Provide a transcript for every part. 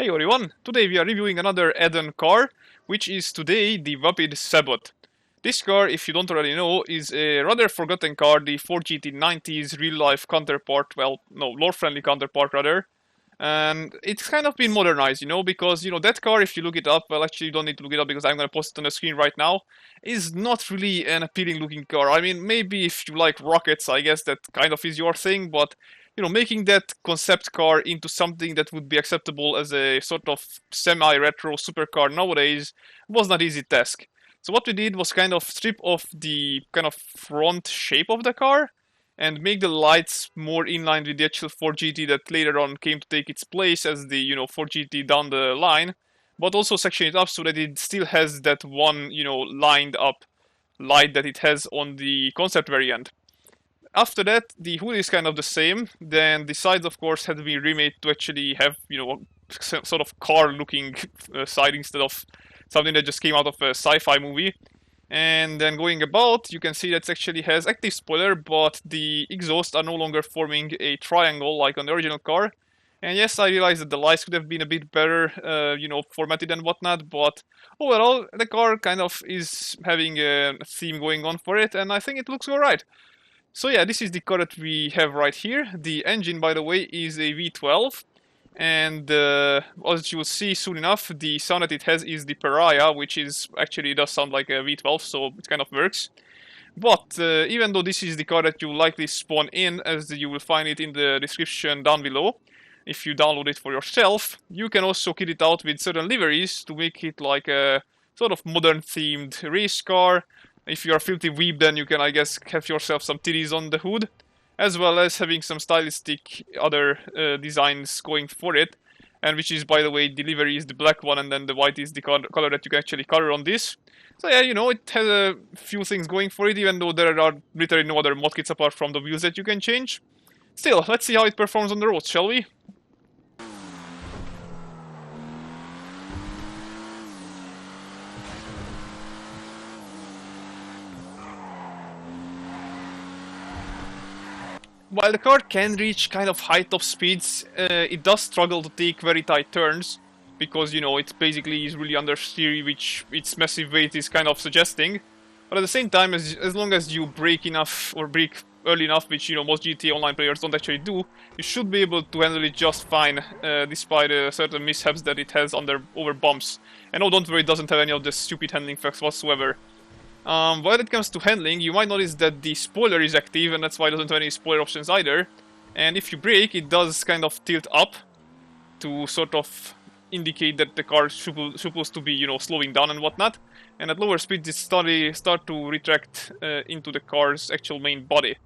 Hey everyone, today we are reviewing another add-on car, which is today the Vapid Sabot. This car, if you don't already know, is a rather forgotten car, the Ford GT90's real-life counterpart, well, no, lore-friendly counterpart rather. And it's kind of been modernized, because, that car, if you look it up, well, actually you don't need to look it up because I'm going to post it on the screen right now, is not really an appealing looking car. I mean, maybe if you like rockets, I guess that kind of is your thing, but making that concept car into something that would be acceptable as a sort of semi-retro supercar nowadays was not easy task. So what we did was kind of strip off the kind of front shape of the car and make the lights more in line with the actual Ford GT that later on came to take its place as the, Ford GT down the line, but also section it up so that it still has that one, lined up light that it has on the concept variant. After that, the hood is kind of the same. Then the sides, of course, had to be remade to actually have, sort of car-looking side instead of something that just came out of a sci-fi movie. And then going about, you can see that it actually has active spoiler, but the exhausts are no longer forming a triangle like on the original car. And yes, I realize that the lights could have been a bit better, formatted and whatnot, but overall, the car kind of is having a theme going on for it, and I think it looks alright. So yeah, this is the car that we have right here. The engine, by the way, is a V12. And as you will see soon enough, the sound that it has is the Pariah, which is actually does sound like a V12, so it kind of works. But even though this is the car that you likely spawn in, as you will find it in the description down below, if you download it for yourself, you can also kit it out with certain liveries to make it like a sort of modern themed race car. If you are filthy weeb, then you can, I guess, have yourself some titties on the hood, as well as having some stylistic other designs going for it, and which is, by the way, the livery is the black one, and then the white is the color that you can actually color on this. So yeah, it has a few things going for it, even though there are literally no other mod kits apart from the wheels that you can change. Still, let's see how it performs on the road, shall we? While the car can reach kind of high top speeds, it does struggle to take very tight turns, because, it basically is really understeery, which its massive weight is kind of suggesting. But at the same time, as long as you brake enough, or brake early enough, which, most GTA Online players don't actually do, you should be able to handle it just fine, despite certain mishaps that it has over bumps. And no, don't worry, it doesn't have any of the stupid handling effects whatsoever. When it comes to handling, you might notice that the spoiler is active, and that's why it doesn't have any spoiler options either. And if you brake, it does kind of tilt up to sort of indicate that the car is supposed to be, slowing down and whatnot. And at lower speeds, it start to retract into the car's actual main body.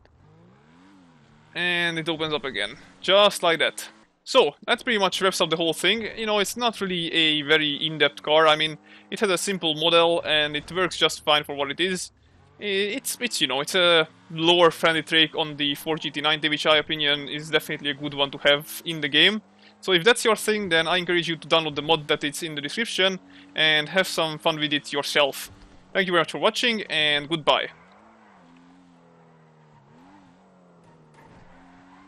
And it opens up again, just like that. So, that pretty much wraps up the whole thing. It's not really a very in-depth car. I mean, it has a simple model and it works just fine for what it is. It's a lower friendly take on the Ford GT90, which in my opinion is definitely a good one to have in the game. So if that's your thing, then I encourage you to download the mod that is in the description and have some fun with it yourself. Thank you very much for watching, and goodbye.